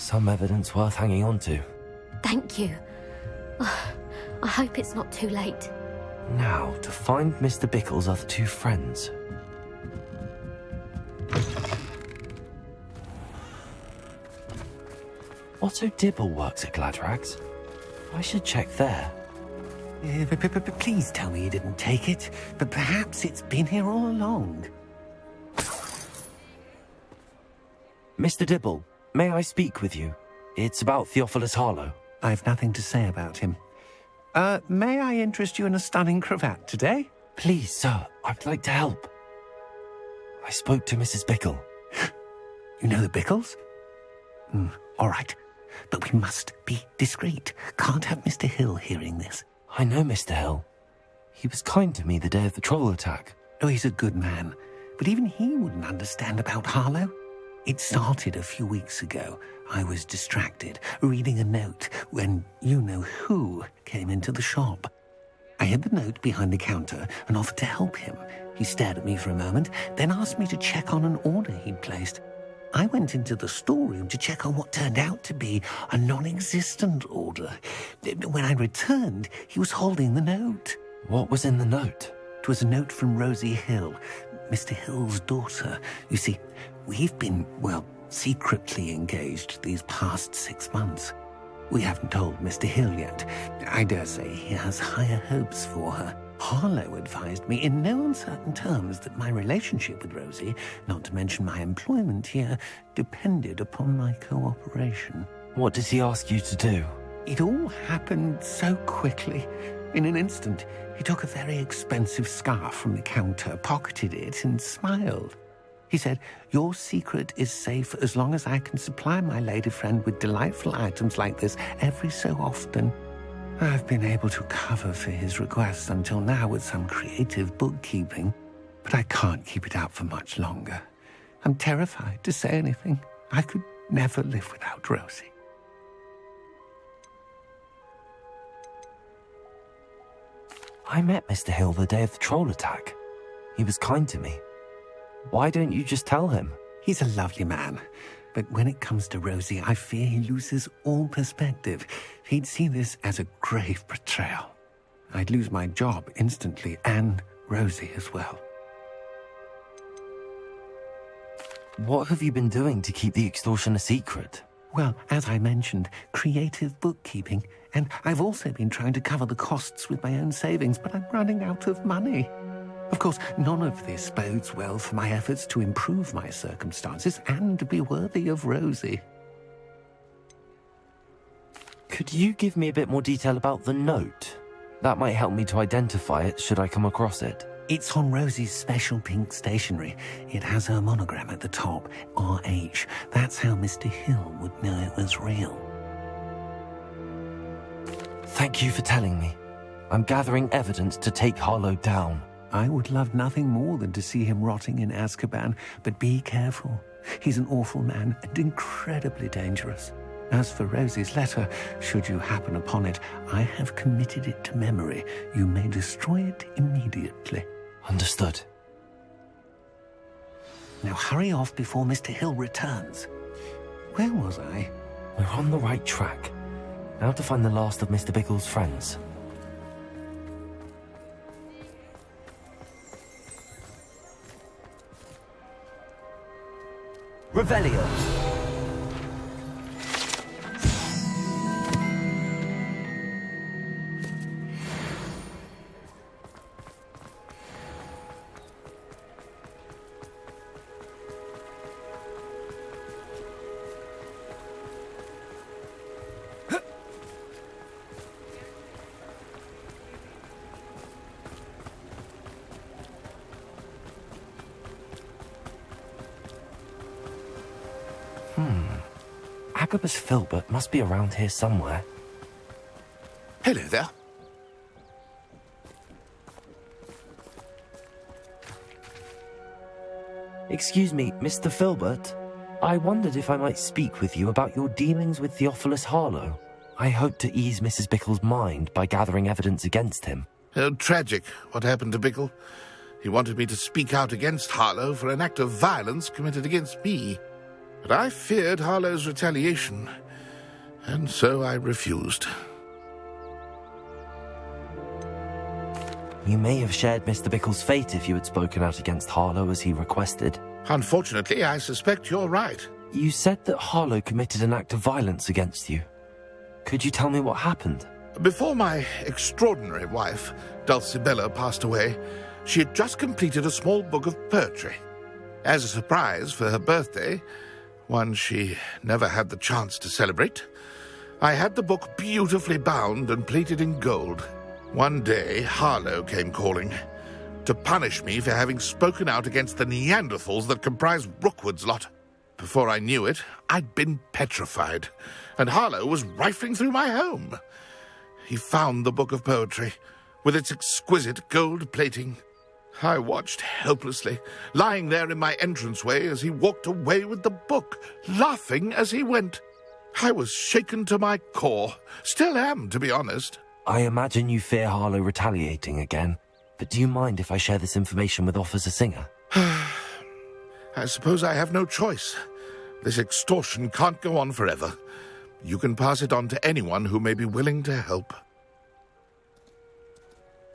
Some evidence worth hanging on to. Thank you. I hope it's not too late. Now, to find Mr. Bickle's other two friends. Otto Dibble works at Gladrags. I should check there. Please tell me you didn't take it, but perhaps it's been here all along. Mr. Dibble, may I speak with you? It's about Theophilus Harlow. I've nothing to say about him. May I interest you in a stunning cravat today? Please, sir, I'd like to help. I spoke to Mrs. Bickle. You know the Bickles? All right, but we must be discreet. Can't have Mr. Hill hearing this. I know Mr. Hill. He was kind to me the day of the troll attack. Oh, he's a good man, but even he wouldn't understand about Harlow. It started a few weeks ago. I was distracted, reading a note, when you-know-who came into the shop. I hid the note behind the counter and offered to help him. He stared at me for a moment, then asked me to check on an order he'd placed. I went into the storeroom to check on what turned out to be a non-existent order. When I returned, he was holding the note. What was in the note? It was a note from Rosie Hill, Mr. Hill's daughter. You see, we've been, secretly engaged these past 6 months. We haven't told Mr. Hill yet. I dare say he has higher hopes for her. Harlow advised me in no uncertain terms that my relationship with Rosie, not to mention my employment here, depended upon my cooperation. What does he ask you to do? It all happened so quickly. In an instant, he took a very expensive scarf from the counter, pocketed it, and smiled. He said, "Your secret is safe as long as I can supply my lady friend with delightful items like this every so often." I've been able to cover for his requests until now with some creative bookkeeping, but I can't keep it out for much longer. I'm terrified to say anything. I could never live without Rosie. I met Mr. Hill the day of the troll attack. He was kind to me. Why don't you just tell him? He's a lovely man, but when it comes to Rosie, I fear he loses all perspective. He'd see this as a grave betrayal. I'd lose my job instantly, and Rosie as well. What have you been doing to keep the extortion a secret? Well, as I mentioned, creative bookkeeping, and I've also been trying to cover the costs with my own savings, but I'm running out of money. Of course, none of this bodes well for my efforts to improve my circumstances and be worthy of Rosie. Could you give me a bit more detail about the note? That might help me to identify it should I come across it. It's on Rosie's special pink stationery. It has her monogram at the top, RH. That's how Mr. Hill would know it was real. Thank you for telling me. I'm gathering evidence to take Harlow down. I would love nothing more than to see him rotting in Azkaban, but be careful. He's an awful man and incredibly dangerous. As for Rosie's letter, should you happen upon it, I have committed it to memory. You may destroy it immediately. Understood. Now hurry off before Mr. Hill returns. Where was I? We're on the right track. Now to find the last of Mr. Bickle's friends. Revelio. Agabus Filbert must be around here somewhere. Hello there. Excuse me, Mr. Filbert. I wondered if I might speak with you about your dealings with Theophilus Harlow. I hope to ease Mrs. Bickle's mind by gathering evidence against him. Oh, tragic what happened to Bickle. He wanted me to speak out against Harlow for an act of violence committed against me. But I feared Harlow's retaliation, and so I refused. You may have shared Mr. Bickle's fate if you had spoken out against Harlow as he requested. Unfortunately, I suspect you're right. You said that Harlow committed an act of violence against you. Could you tell me what happened? Before my extraordinary wife, Dulcibella, passed away, she had just completed a small book of poetry. As a surprise for her birthday, one she never had the chance to celebrate, I had the book beautifully bound and plated in gold. One day, Harlow came calling to punish me for having spoken out against the Neanderthals that comprise Rookwood's lot. Before I knew it, I'd been petrified, and Harlow was rifling through my home. He found the book of poetry, with its exquisite gold plating. I watched helplessly, lying there in my entranceway as he walked away with the book, laughing as he went. I was shaken to my core. Still am, to be honest. I imagine you fear Harlow retaliating again, but do you mind if I share this information with Officer Singer? I suppose I have no choice. This extortion can't go on forever. You can pass it on to anyone who may be willing to help.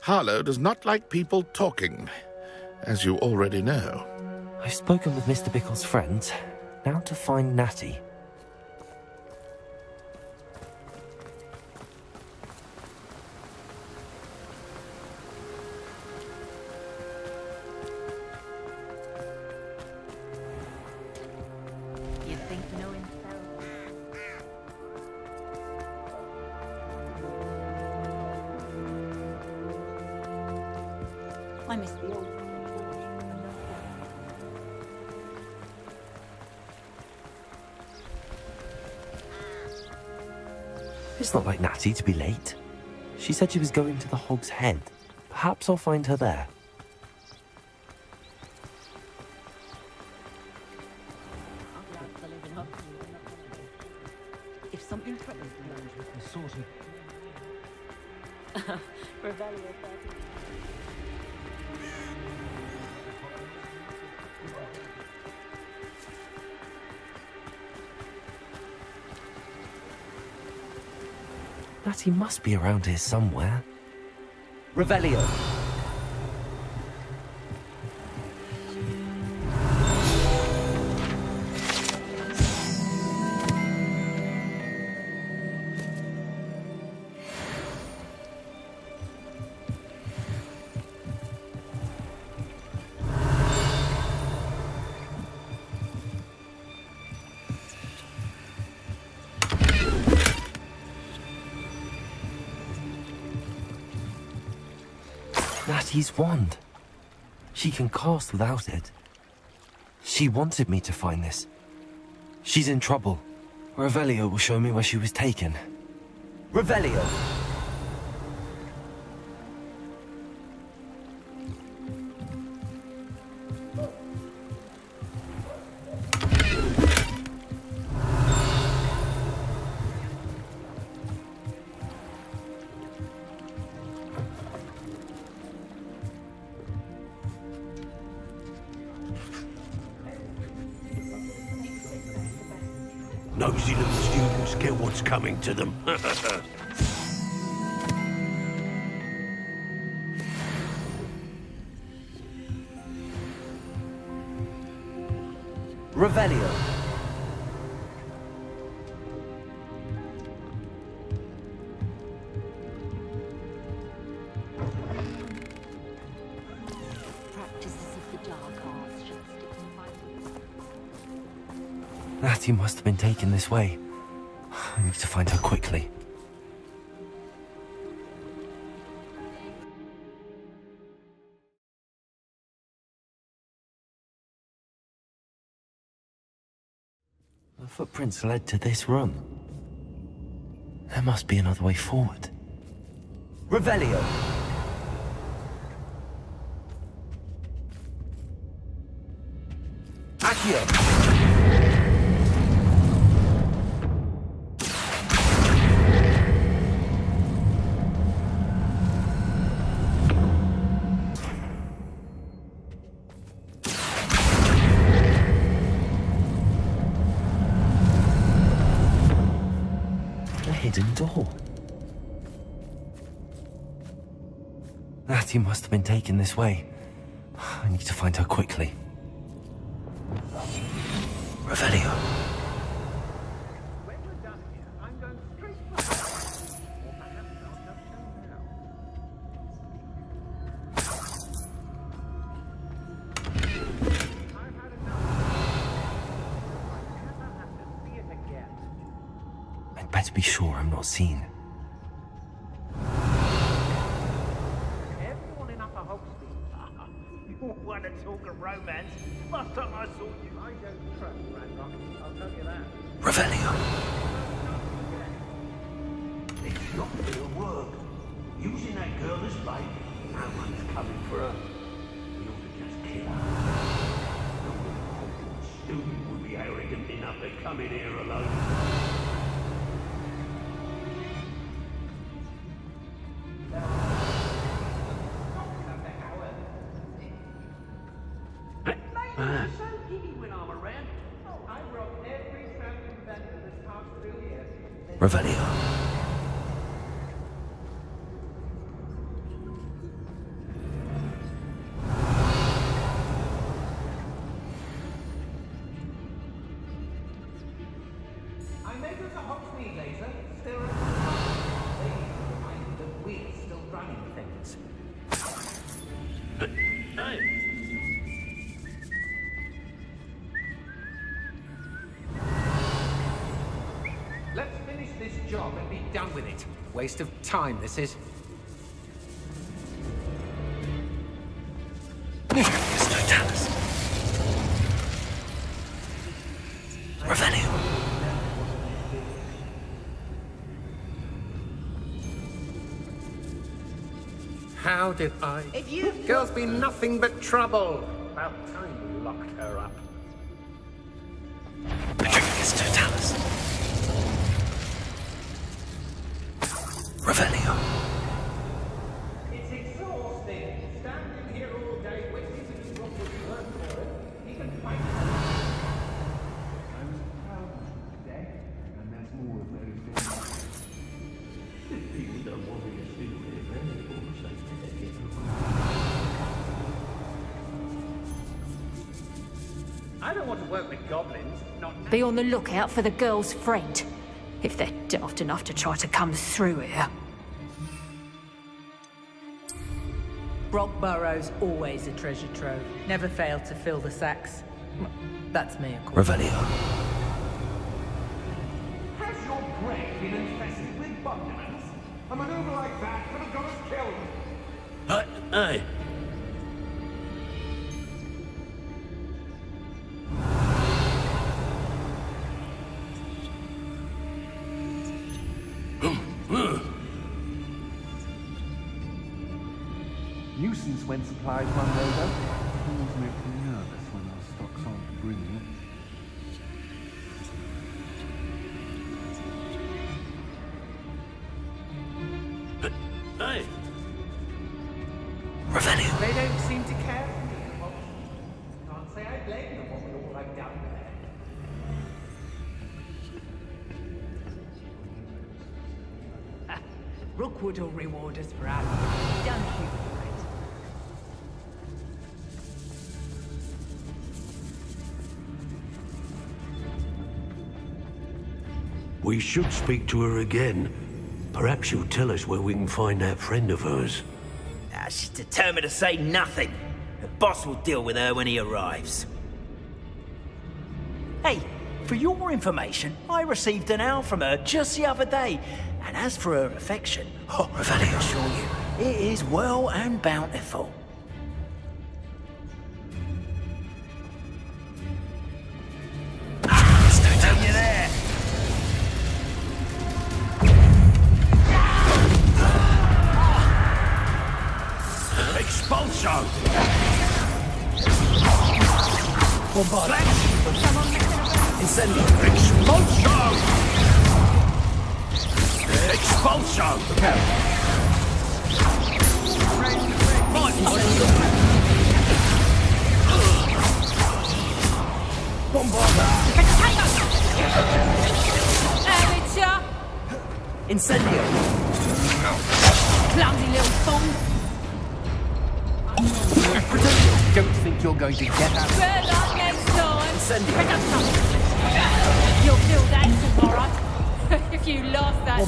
Harlow does not like people talking, as you already know. I've spoken with Mr. Bickle's friends. Now to find Natty. You think knowing spells? I miss the old. It's not like Natty to be late. She said she was going to the Hog's Head. Perhaps I'll find her there. If something threatens me, Revelio. Natty must be around here somewhere. Revelio. Natty's wand. She can cast without it. She wanted me to find this. She's in trouble. Revelio will show me where she was taken. Revelio! Nosy little students get what's coming to them. Revelio! Practices of the dark arts should stick in my Natty must have been taken this way. I need to find her quickly. The footprints led to this room. There must be another way forward. Revelio! Accio! Natty must have been taken this way. I need to find her quickly. Revelio. When we're done here, I'm going straight to the house. Or perhaps I'll just go now. I've had enough. I never have to see it again. I'd better be sure I'm not seen. Everyone in Upper Hogsmeade. You want to talk of romance? Last time I saw you, I don't trust Ranrock. I'll tell you that. Revelio. It's not gonna work. Using that girl as bait, no one's coming for her. We ought to just kill her. No Hogwarts student would be arrogant enough to come in here alone. So giddy when I'm around. Oh, I robbed every traveling vendor this past through here. Revelio. I made it to Hogsmeade later. Still they remind me that we're still running things. Hey! Let's finish this job and be done with it. Waste of time, this is. Totalis. Revelio. How did I? Girl's been nothing but trouble. About time we locked her up. Patricius Totalis. Revelio. It's exhausting. Standing here all day waiting to do what we work for it. He can fight. I was proud of him today, and that's more of those things. If people don't want me to steal their valuables, they better get away. I don't want to work with goblins. Not now. Be on the lookout for the girl's friend, if they're daft enough to try to come through here. Brockborough's always a treasure trove. Never failed to fill the sacks. Well, that's me, of course. Revelio. Has your brain been infested with bugbears? A maneuver like that could have got us killed. Hey! Nuisance when supplies run over. Always makes me nervous when our stocks aren't brilliant. Hey! Revelio. They don't seem to care for me anymore. Can't say I blame them for all I've done there. Rookwood will reward us for our work. Don't you fret. We should speak to her again. Perhaps she'll tell us where we can find that friend of hers. She's determined to say nothing. The boss will deal with her when he arrives. Hey, for your information, I received an owl from her just the other day. And as for her affection, I can assure you, it is well and bountiful. Are you there? Expulso! Bombard. Incendio! Expulso! Expulso! Incendio! Clumsy little fool! Don't think you're going to get out. Better luck next time. Send it. You'll feel that tomorrow. If you lost that.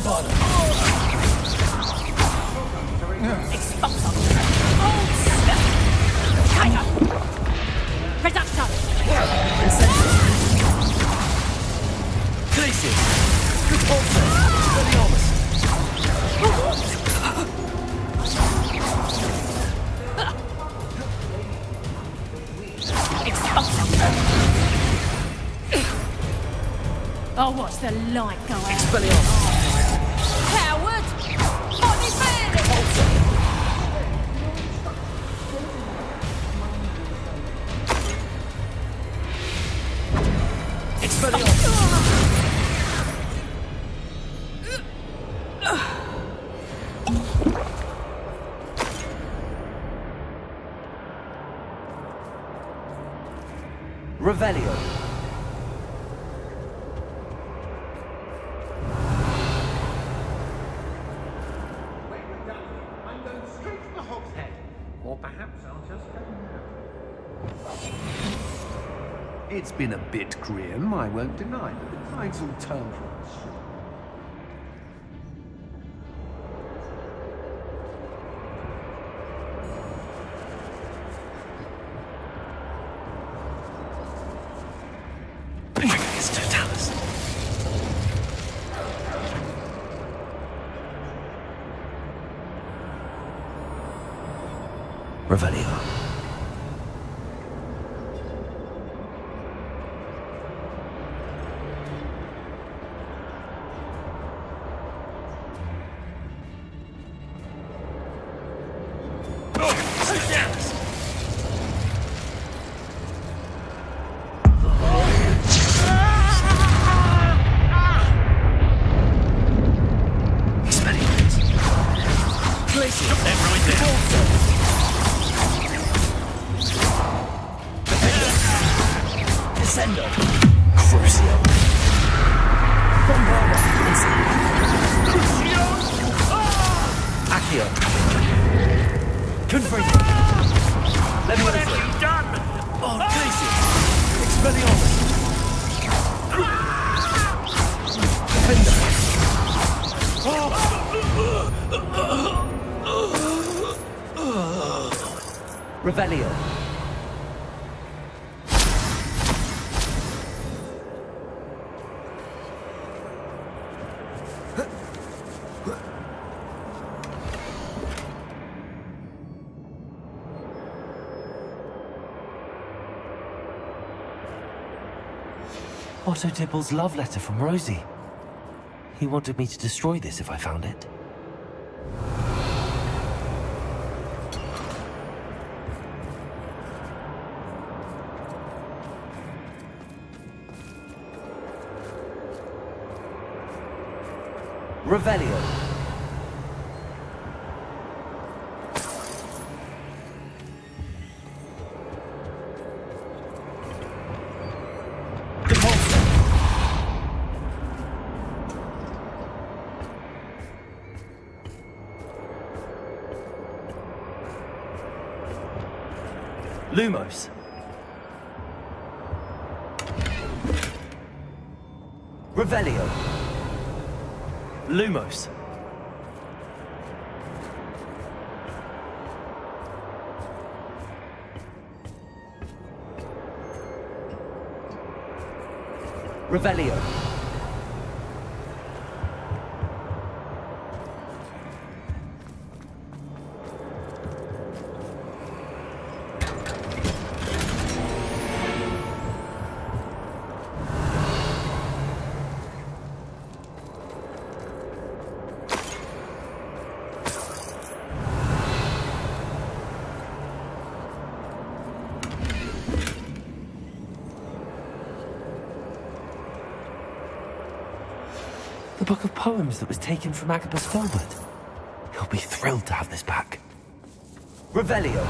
Expulsor. Oh, snap. Tiger. Reductor. Glaciers! Repulsor! Expelliarmus! I'll watch the light go out. Expelliarmus! Coward! Body bandit! Expelliarmus! Revelio. I'm going straight to the Hogshead. Or perhaps I'll just go now. It's been a bit grim, I won't deny, but the tides will turn from us soon. Revelio. Revelio. Otto Dibble's love letter from Rosie. He wanted me to destroy this if I found it. Revelio. Lumos. Revelio. Lumos. Revelio. The book of poems that was taken from Agabus Filbert. He'll be thrilled to have this back. Revelio.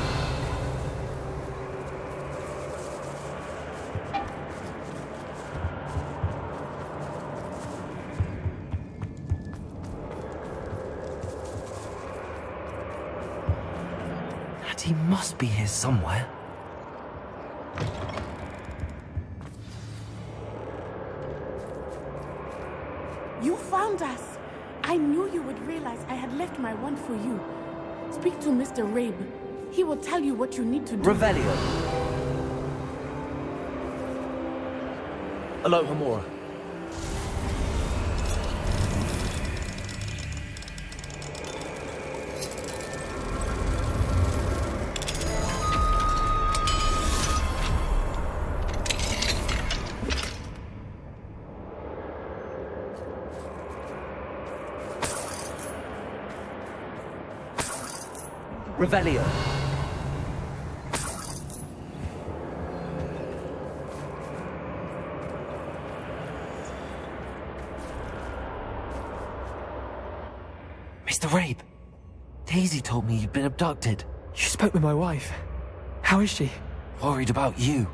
Natty must be here somewhere. You found us! I knew you would realize I had left my wand for you. Speak to Mr. Rabe. He will tell you what you need to do. Revelio. Hello, Hamora. Revelio. Mr. Rabe, Daisy told me you'd been abducted. You spoke with my wife. How is she? Worried about you.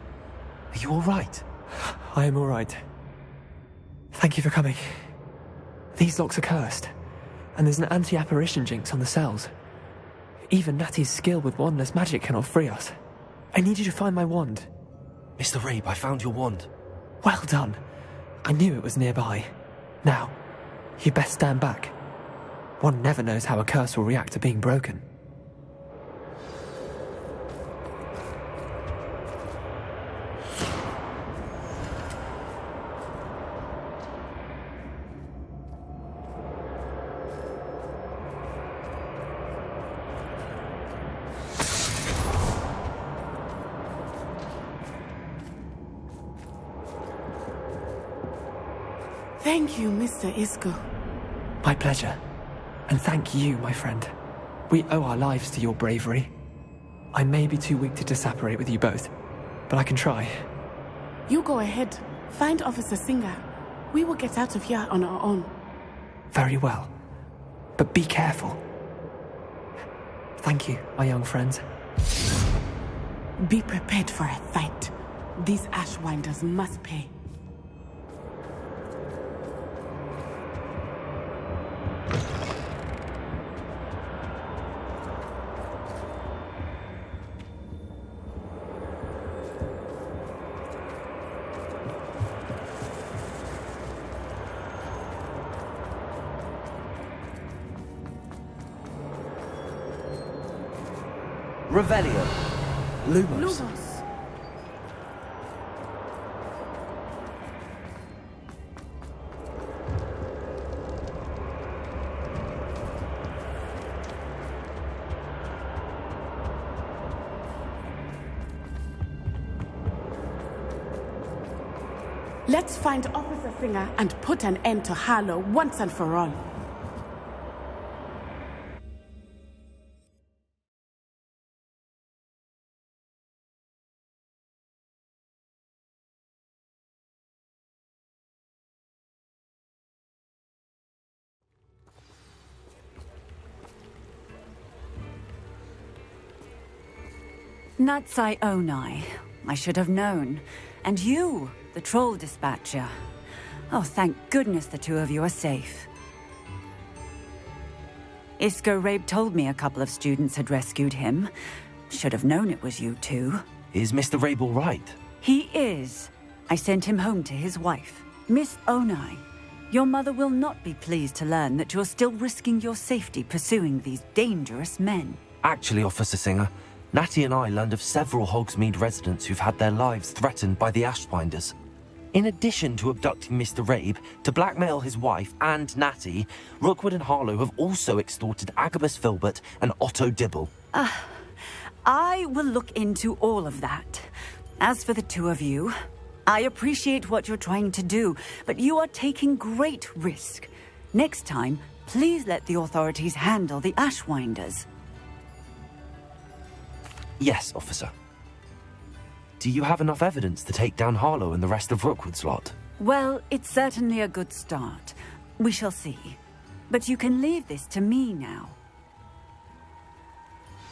Are you all right? I am all right. Thank you for coming. These locks are cursed, and there's an anti-apparition jinx on the cells. Even Natty's skill with wandless magic cannot free us. I need you to find my wand. Mr. Rabe, I found your wand. Well done. I knew it was nearby. Now, you best stand back. One never knows how a curse will react to being broken. Thank you, Mr. Isco. My pleasure. And thank you, my friend. We owe our lives to your bravery. I may be too weak to disapparate with you both, but I can try. You go ahead. Find Officer Singer. We will get out of here on our own. Very well. But be careful. Thank you, my young friends. Be prepared for a fight. These Ashwinders must pay. Revelio. Lumos. Let's find Officer Singer and put an end to Harlow once and for all. Natsai Onai. I should have known. And you, the troll dispatcher. Oh, thank goodness the two of you are safe. Isco Rabe told me a couple of students had rescued him. Should have known it was you two. Is Mr. Rabe all right? He is. I sent him home to his wife, Miss Onai. Your mother will not be pleased to learn that you're still risking your safety pursuing these dangerous men. Actually, Officer Singer, Natty and I learned of several Hogsmeade residents who've had their lives threatened by the Ashwinders. In addition to abducting Mr. Rabe to blackmail his wife and Natty, Rookwood and Harlow have also extorted Agabus Filbert and Otto Dibble. I will look into all of that. As for the two of you, I appreciate what you're trying to do, but you are taking great risk. Next time, please let the authorities handle the Ashwinders. Yes, officer. Do you have enough evidence to take down Harlow and the rest of Rookwood's lot? Well, it's certainly a good start. We shall see. But you can leave this to me now.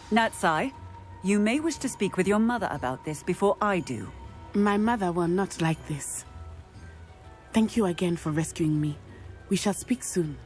Natsai, you may wish to speak with your mother about this before I do. My mother will not like this. Thank you again for rescuing me. We shall speak soon.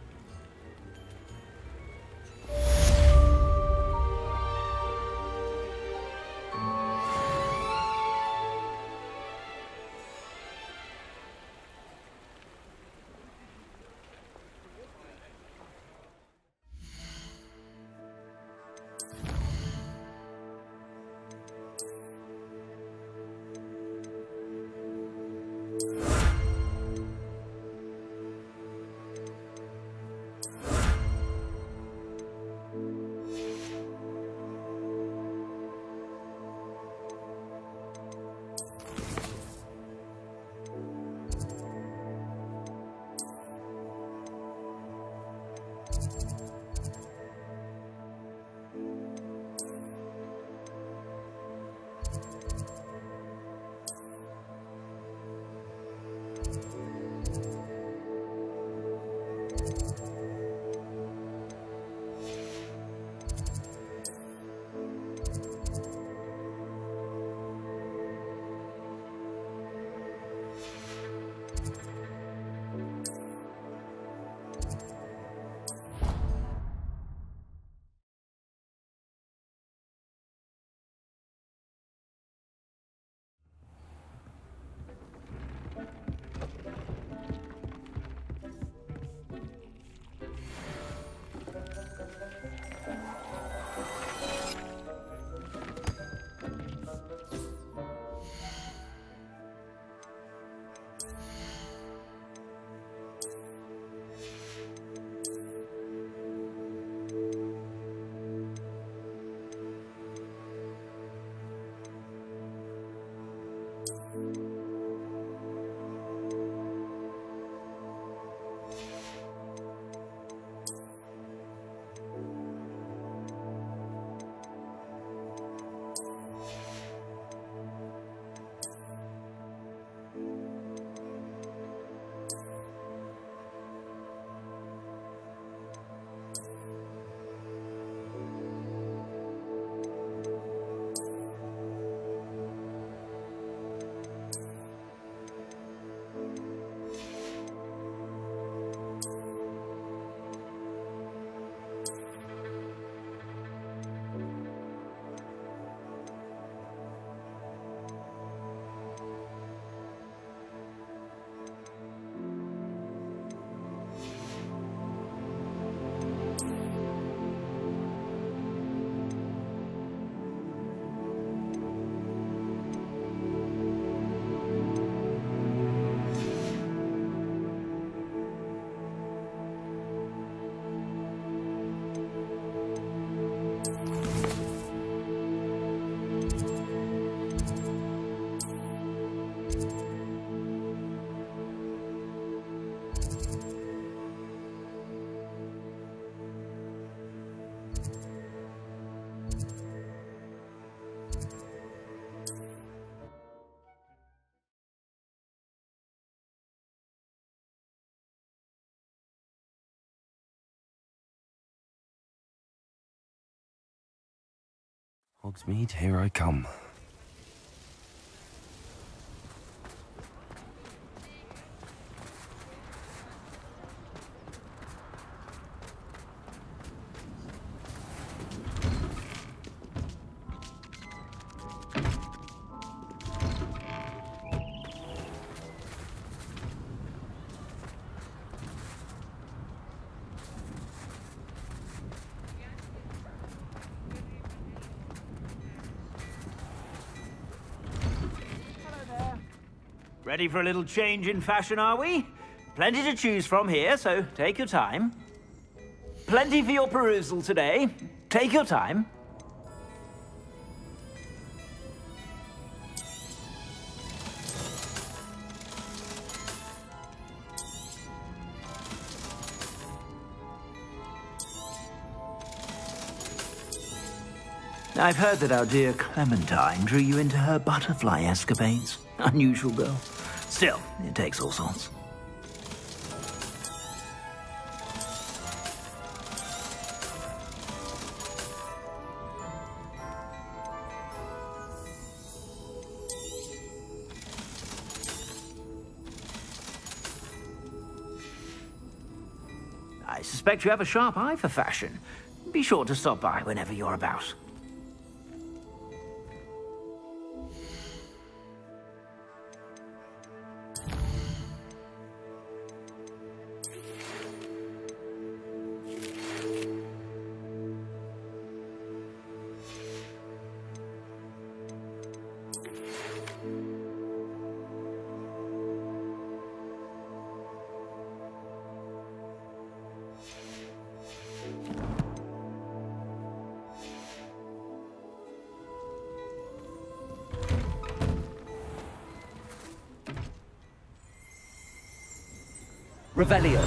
Hogsmeade, here I come. Ready for a little change in fashion, are we? Plenty to choose from here, so take your time. Plenty for your perusal today. Take your time. I've heard that our dear Clementine drew you into her butterfly escapades. Unusual girl. Still, it takes all sorts. I suspect you have a sharp eye for fashion. Be sure to stop by whenever you're about. Revelio.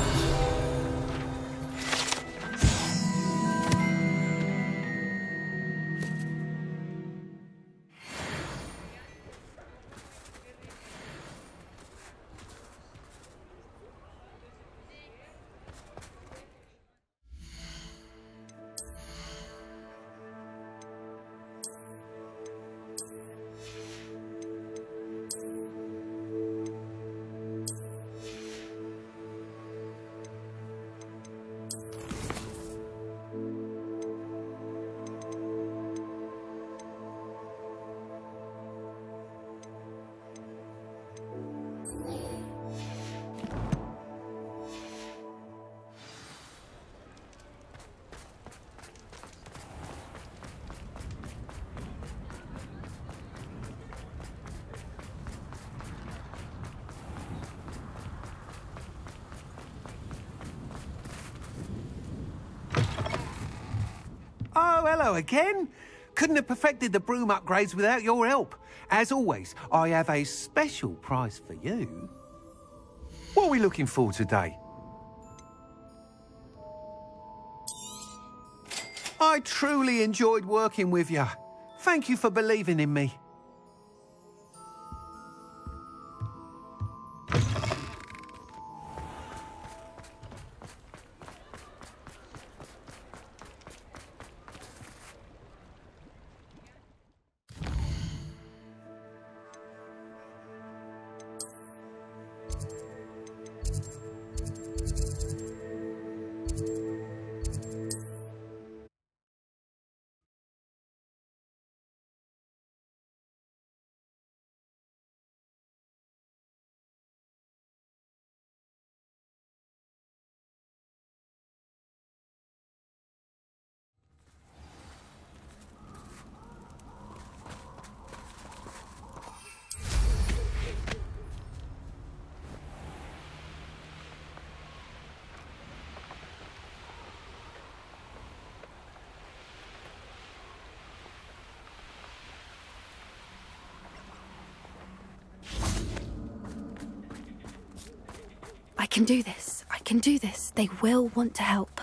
Oh, hello again. Couldn't have perfected the broom upgrades without your help. As always, I have a special prize for you. What are we looking for today? I truly enjoyed working with you. Thank you for believing in me. I can do this. I can do this. They will want to help.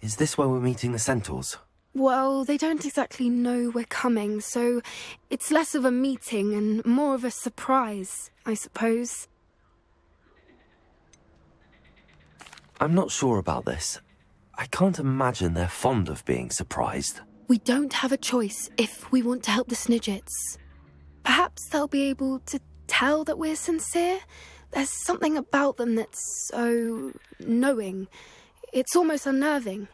Is this where we're meeting the centaurs? Well, they don't exactly know we're coming, so it's less of a meeting and more of a surprise, I suppose. I'm not sure about this. I can't imagine they're fond of being surprised. We don't have a choice if we want to help the Snidgets. Perhaps they'll be able to tell that we're sincere. There's something about them that's so knowing. It's almost unnerving.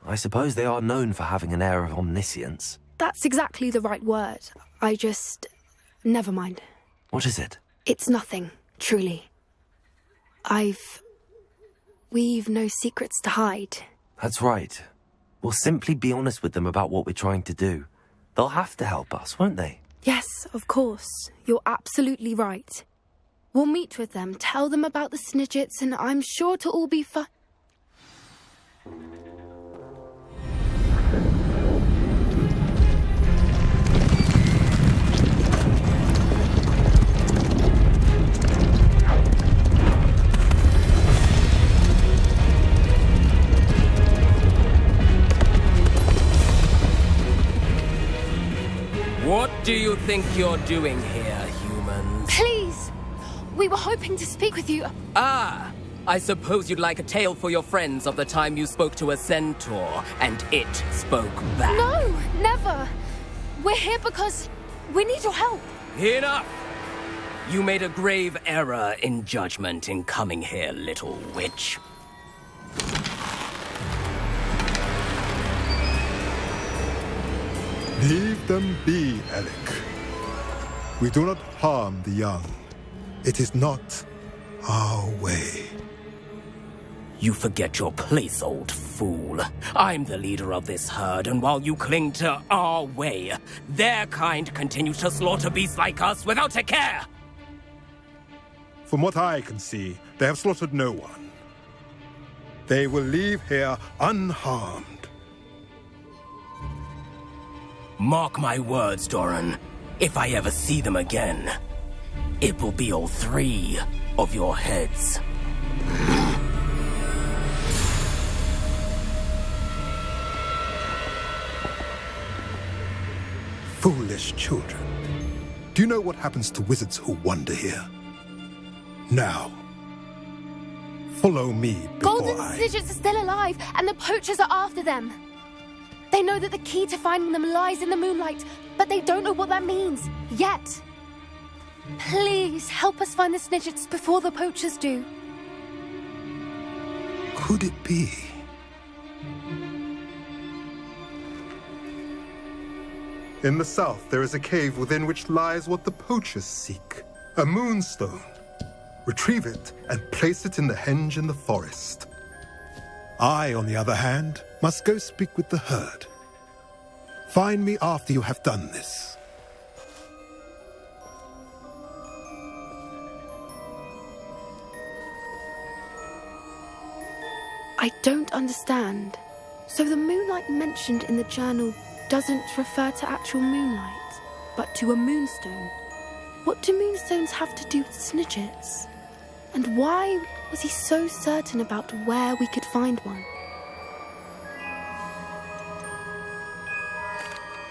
I suppose they are known for having an air of omniscience. That's exactly the right word. Never mind. What is it? It's nothing, truly. We've no secrets to hide. That's right. We'll simply be honest with them about what we're trying to do. They'll have to help us, won't they? Yes, of course. You're absolutely right. We'll meet with them, tell them about the Snidgets, and I'm sure it'll all be fine. What do you think you're doing here, humans? Please! We were hoping to speak with you. Ah! I suppose you'd like a tale for your friends of the time you spoke to a centaur, and it spoke back. No! Never! We're here because we need your help. Enough! You made a grave error in judgment in coming here, little witch. Leave them be, Alec. We do not harm the young. It is not our way. You forget your place, old fool. I'm the leader of this herd, and while you cling to our way, their kind continue to slaughter beasts like us without a care! From what I can see, they have slaughtered no one. They will leave here unharmed. Mark my words, Doran. If I ever see them again, it will be all 3 of your heads. Foolish children. Do you know what happens to wizards who wander here? Now, follow me before Golden Snidgets are still alive, and the poachers are after them. They know that the key to finding them lies in the moonlight, but they don't know what that means, yet. Please, help us find the Snidgets before the poachers do. Could it be? In the south, there is a cave within which lies what the poachers seek. A moonstone. Retrieve it and place it in the henge in the forest. I, on the other hand, must go speak with the herd. Find me after you have done this. I don't understand. So the moonlight mentioned in the journal doesn't refer to actual moonlight, but to a moonstone. What do moonstones have to do with Snidgets? And why was he so certain about where we could find one?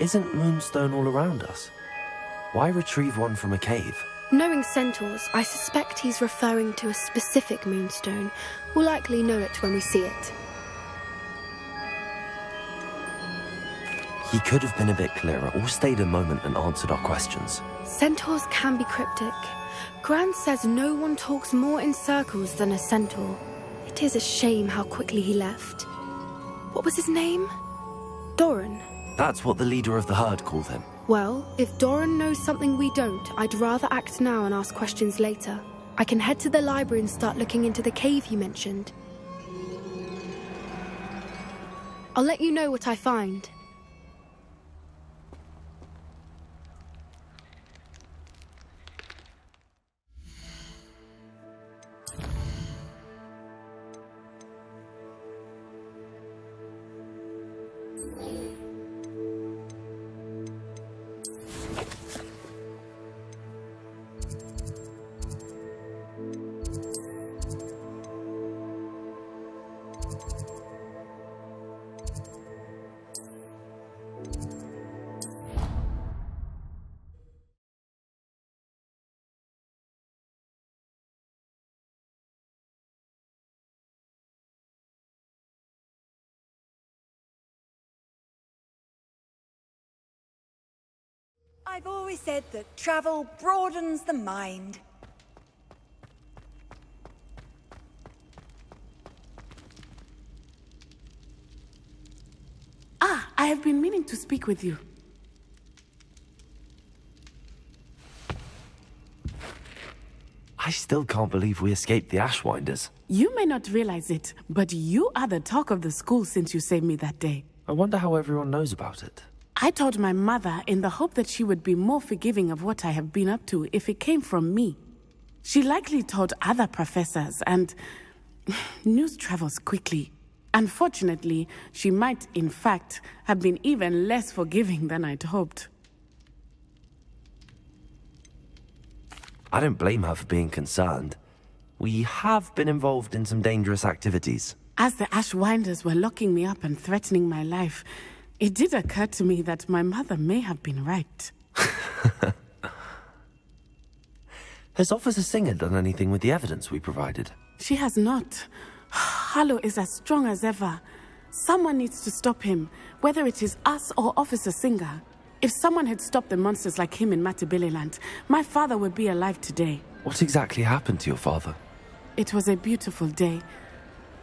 Isn't moonstone all around us? Why retrieve one from a cave? Knowing centaurs, I suspect he's referring to a specific moonstone. We'll likely know it when we see it. He could have been a bit clearer or stayed a moment and answered our questions. Centaurs can be cryptic. Gran says no one talks more in circles than a centaur. It is a shame how quickly he left. What was his name? Doran. That's what the leader of the herd called him. Well, if Doran knows something we don't, I'd rather act now and ask questions later. I can head to the library and start looking into the cave you mentioned. I'll let you know what I find. I've always said that travel broadens the mind. I have been meaning to speak with you. I still can't believe we escaped the Ashwinders. You may not realize it, but you are the talk of the school since you saved me that day. I wonder how everyone knows about it. I told my mother in the hope that she would be more forgiving of what I have been up to if it came from me. She likely told other professors, and news travels quickly. Unfortunately, she might, in fact, have been even less forgiving than I'd hoped. I don't blame her for being concerned. We have been involved in some dangerous activities. As the Ashwinders were locking me up and threatening my life, it did occur to me that my mother may have been right. Has Officer Singer done anything with the evidence we provided? She has not. Harlow is as strong as ever. Someone needs to stop him, whether it is us or Officer Singer. If someone had stopped the monsters like him in Matabeleland, my father would be alive today. What exactly happened to your father? It was a beautiful day.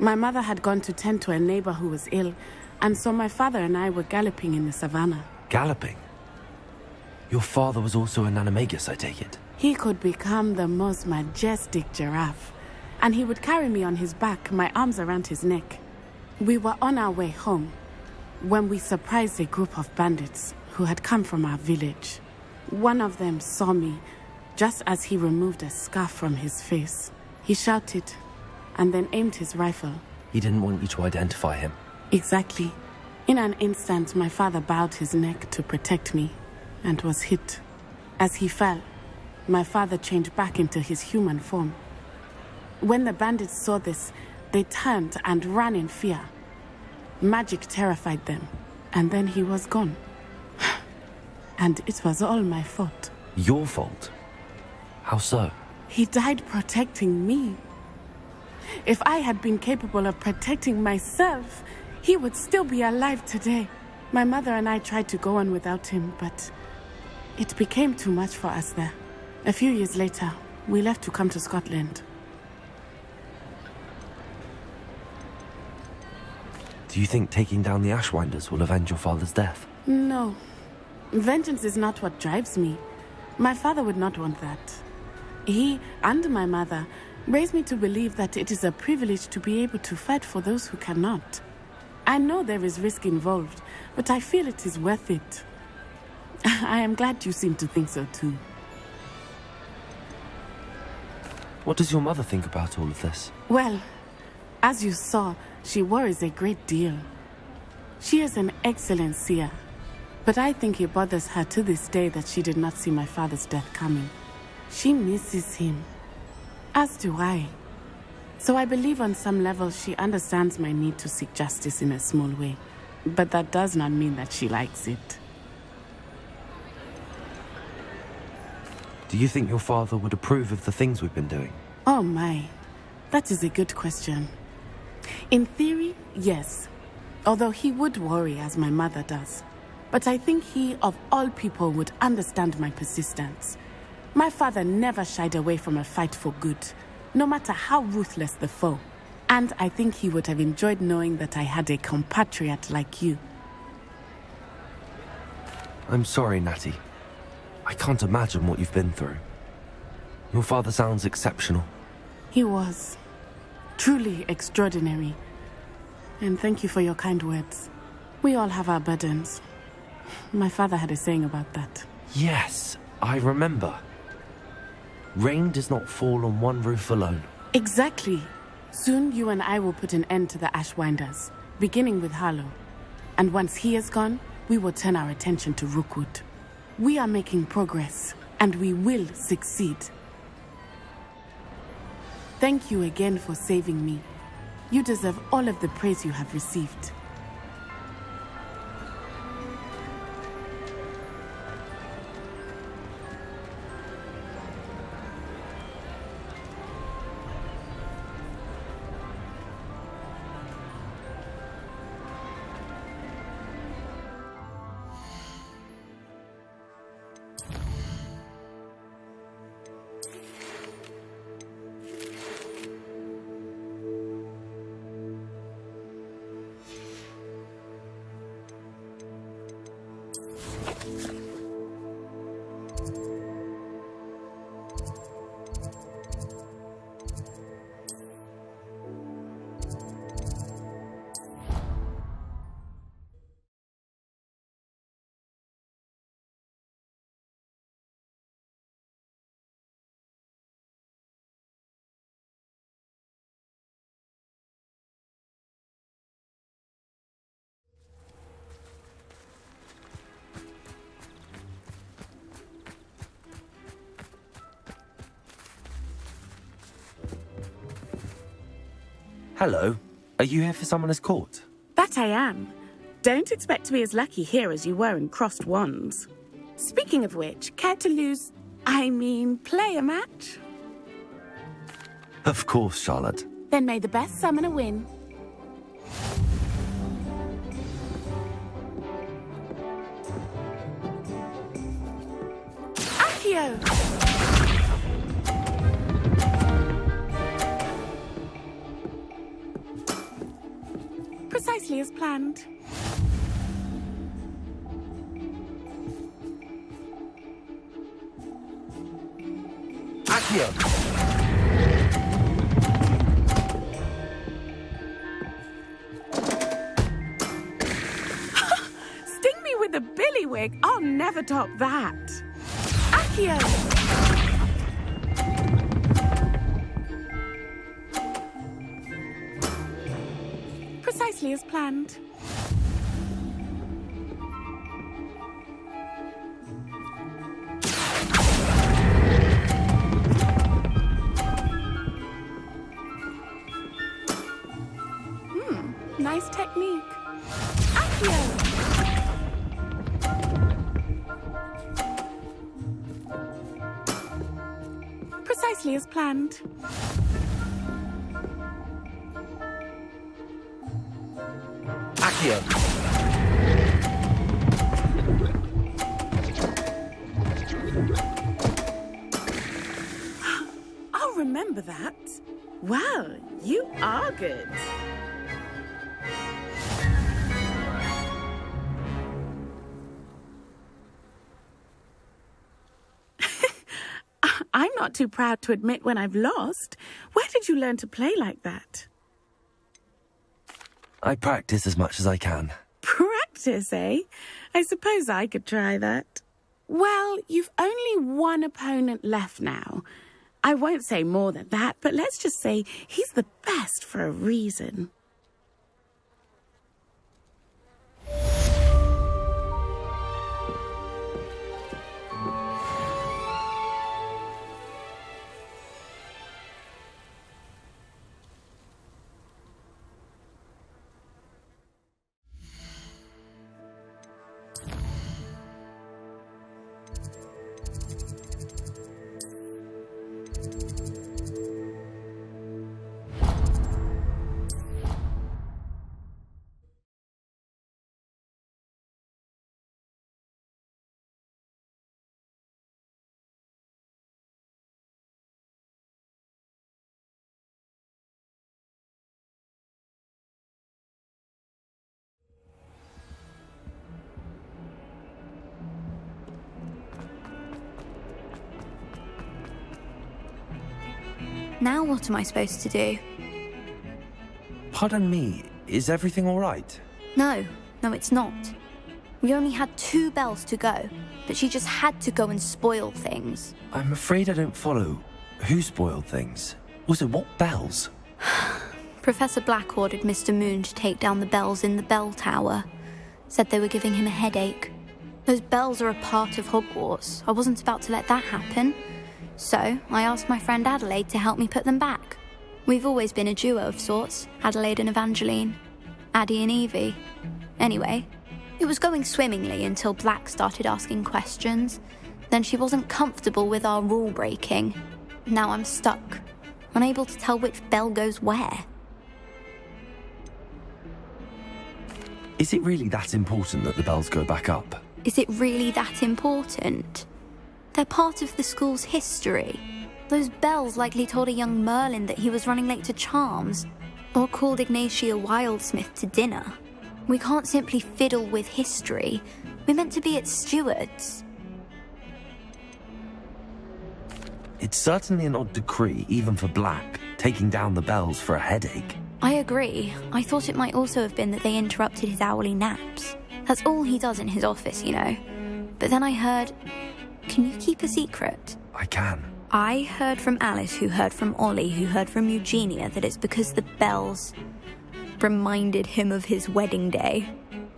My mother had gone to tend to a neighbor who was ill, and so my father and I were galloping in the savannah. Galloping? Your father was also an animagus, I take it? He could become the most majestic giraffe, and he would carry me on his back, my arms around his neck. We were on our way home when we surprised a group of bandits who had come from our village. One of them saw me just as he removed a scarf from his face. He shouted and then aimed his rifle. He didn't want you to identify him. Exactly. In an instant, my father bowed his neck to protect me and was hit. As he fell, my father changed back into his human form. When the bandits saw this, they turned and ran in fear. Magic terrified them, and then he was gone. And it was all my fault. Your fault? How so? He died protecting me. If I had been capable of protecting myself, he would still be alive today. My mother and I tried to go on without him, but it became too much for us there. A few years later, we left to come to Scotland. Do you think taking down the Ashwinders will avenge your father's death? No. Vengeance is not what drives me. My father would not want that. He and my mother raised me to believe that it is a privilege to be able to fight for those who cannot. I know there is risk involved, but I feel it is worth it. I am glad you seem to think so too. What does your mother think about all of this? Well, As you saw, she worries a great deal. She is an excellent seer, but I think it bothers her to this day that she did not see my father's death coming. She misses him, as do I. So I believe on some level she understands my need to seek justice in a small way, but that does not mean that she likes it. Do you think your father would approve of the things we've been doing? Oh my, that is a good question. In theory, yes. Although he would worry as my mother does. But I think he, of all people, would understand my persistence. My father never shied away from a fight for good, no matter how ruthless the foe. And I think he would have enjoyed knowing that I had a compatriot like you. I'm sorry, Natty. I can't imagine what you've been through. Your father sounds exceptional. He was. Truly extraordinary. And thank you for your kind words. We all have our burdens. My father had a saying about that. Yes, I remember. Rain does not fall on one roof alone. Exactly. Soon you and I will put an end to the Ashwinders, beginning with Harlow. And once he is gone, we will turn our attention to Rookwood. We are making progress, and we will succeed. Thank you again for saving me. You deserve all of the praise you have received. Hello. Are you here for Summoner's Court? That I am. Don't expect to be as lucky here as you were in Crossed Wands. Speaking of which, care to play a match? Of course, Charlotte. Then may the best summoner win. Accio! Precisely as planned. Accio! Sting me with a billywig. I'll never top that. Accio! Precisely as planned. Nice technique. Accio! Precisely as planned. Accio! I'll remember that. Well, you are good. I'm not too proud to admit when I've lost. Where did you learn to play like that? I practice as much as I can. Practice, eh? I suppose I could try that. Well, you've only one opponent left now. I won't say more than that, but let's just say he's the best for a reason. Now what am I supposed to do? Pardon me, is everything all right? No, it's not. We only had 2 bells to go, but she just had to go and spoil things. I'm afraid I don't follow. Who spoiled things? Also, what bells? Professor Black ordered Mr. Moon to take down the bells in the bell tower. Said they were giving him a headache. Those bells are a part of Hogwarts. I wasn't about to let that happen. So, I asked my friend Adelaide to help me put them back. We've always been a duo of sorts, Adelaide and Evangeline. Addie and Evie. Anyway, it was going swimmingly until Black started asking questions. Then she wasn't comfortable with our rule breaking. Now I'm stuck, unable to tell which bell goes where. Is it really that important that the bells go back up? Is it really that important? They're part of the school's history. Those bells likely told a young Merlin that he was running late to Charms, or called Ignatia Wildsmith to dinner. We can't simply fiddle with history. We're meant to be its stewards. It's certainly an odd decree, even for Black, taking down the bells for a headache. I agree. I thought it might also have been that they interrupted his hourly naps. That's all he does in his office, you know. But then I heard... Can you keep a secret? I can. I heard from Alice, who heard from Ollie, who heard from Eugenia, that it's because the bells reminded him of his wedding day.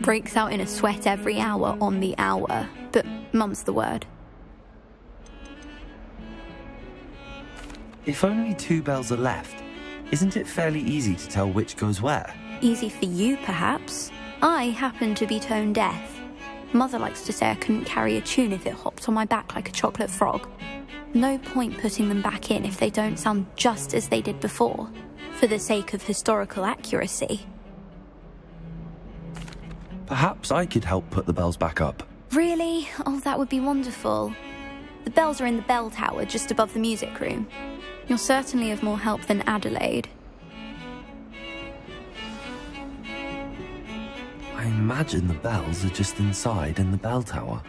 Breaks out in a sweat every hour on the hour, but mum's the word. If only 2 bells are left, isn't it fairly easy to tell which goes where? Easy for you, perhaps. I happen to be tone deaf. Mother likes to say I couldn't carry a tune if it hopped on my back like a chocolate frog. No point putting them back in if they don't sound just as they did before, for the sake of historical accuracy. Perhaps I could help put the bells back up. Really? Oh, that would be wonderful. The bells are in the bell tower just above the music room. You're certainly of more help than Adelaide. I imagine the bells are just inside in the bell tower.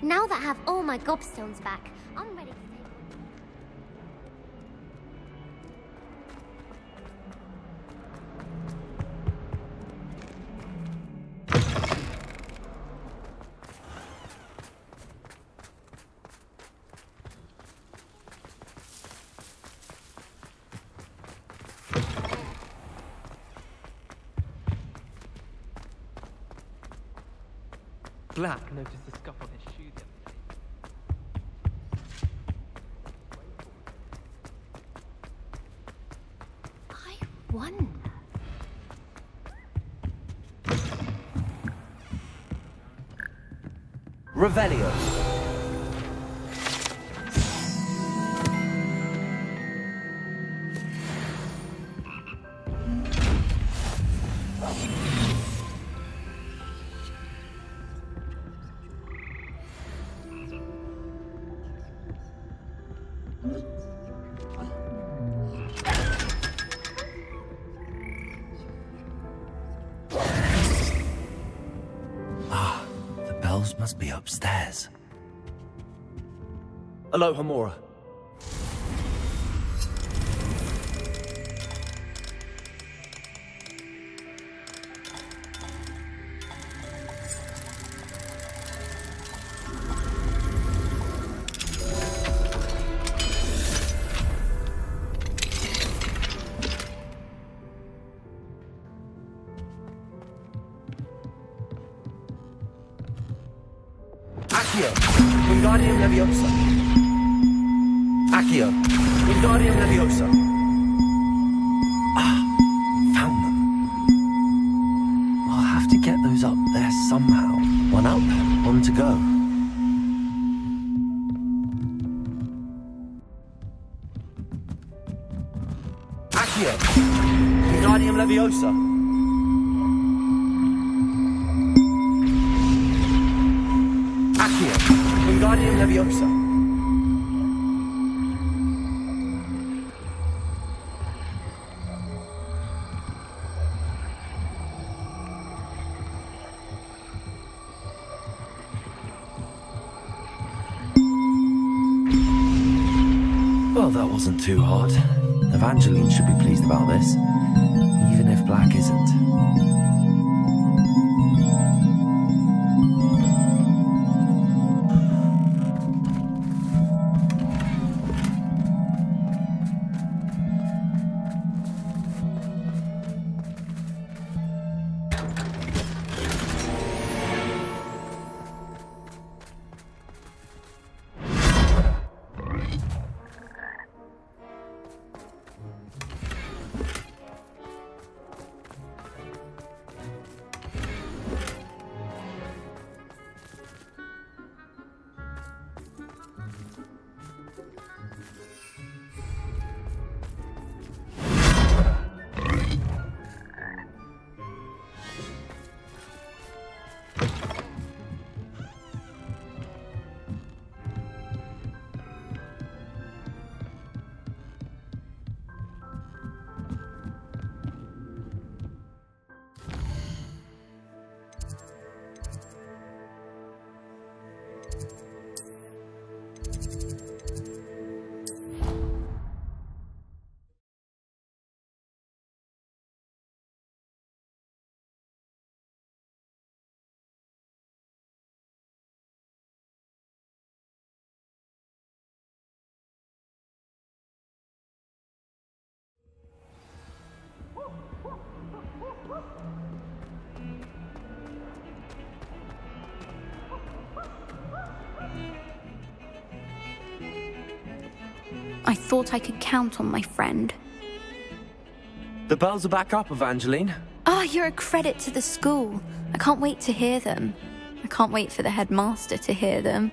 Now that I have all my gobstones back, I'm ready to Black noticed the scuff on his shoe the other day. I wonder... Revelio. Must be upstairs. Aloha, Mora. Accio, Wingardium Leviosa. Accio, Wingardium Leviosa. Ah, found them. I'll have to get those up there somehow. One up, one to go. Accio, Wingardium Leviosa. Accio, Wingardium Leviosa. Well, that wasn't too hard. Evangeline should be pleased about this, even if Black isn't. I thought I could count on my friend. The bells are back up, Evangeline. Ah, you're a credit to the school. I can't wait to hear them. I can't wait for the headmaster to hear them.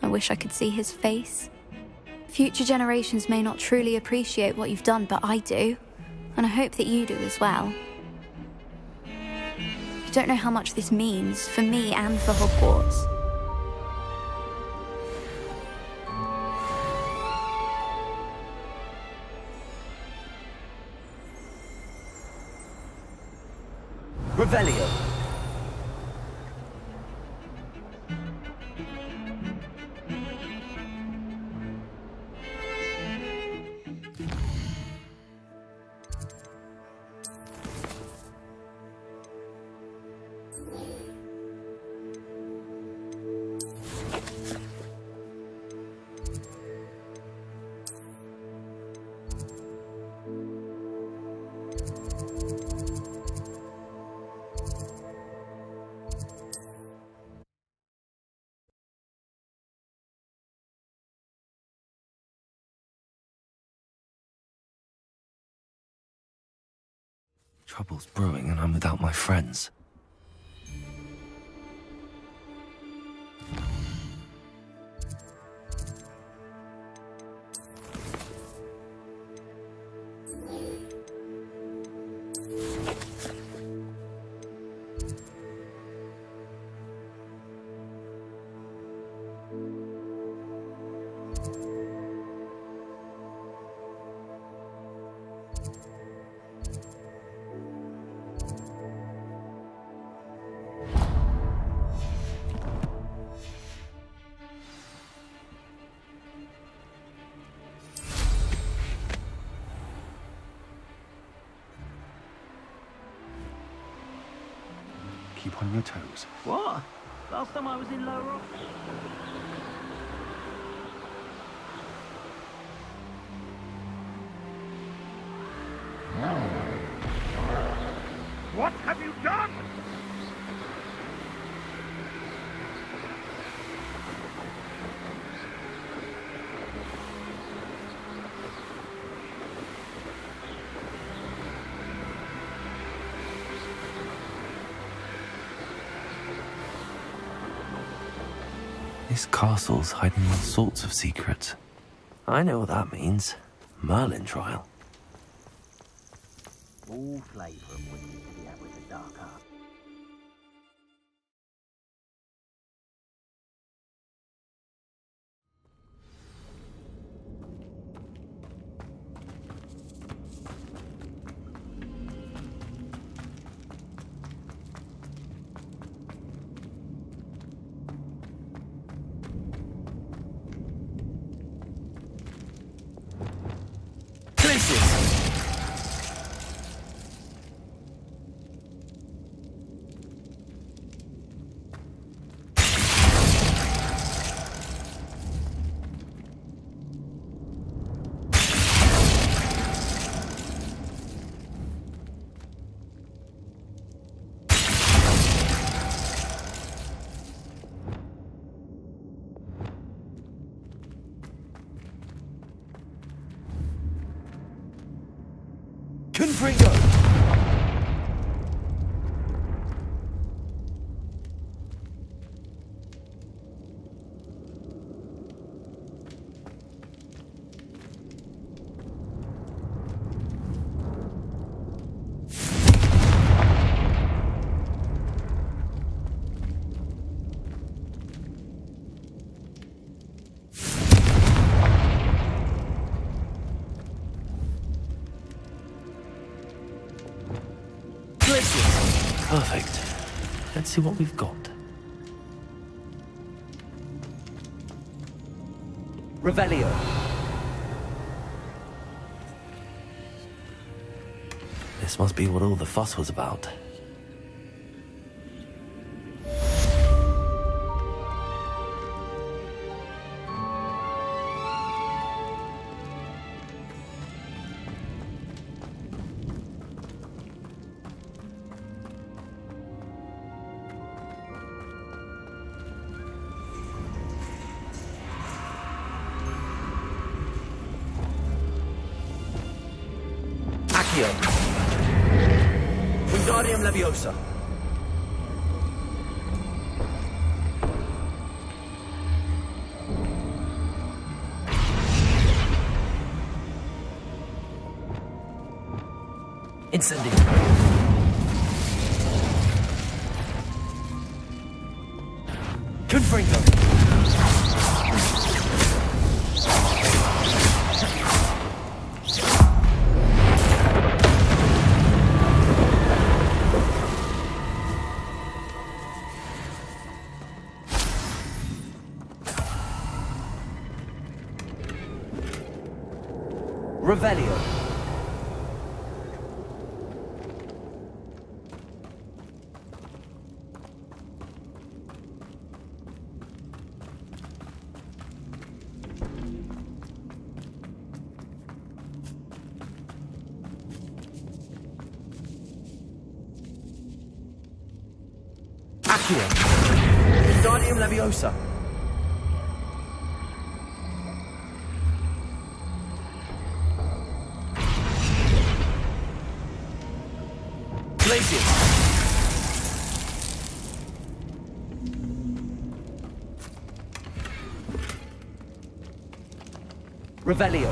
I wish I could see his face. Future generations may not truly appreciate what you've done, but I do. And I hope that you do as well. You don't know how much this means, for me and for Hogwarts. Revelio. Trouble's brewing and I'm without my friends. Keep on your toes. What? Last time I was in Lower Rocks? What have you done? This castle's hiding all sorts of secrets. I know what that means. Merlin trial. All flavour of witness to be had with the dark art. Confringo! Perfect. Let's see what we've got. Revelio. This must be what all the fuss was about. Wingardium Leviosa. Incendium. Confringo. Revelio. Accio. Wingardium Leviosa. Revelio.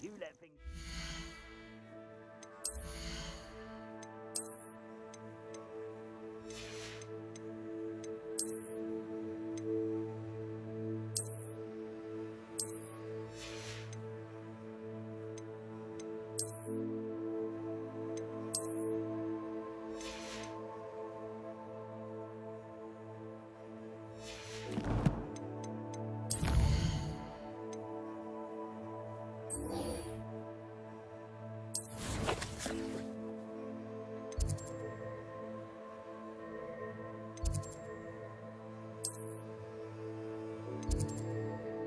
You let things...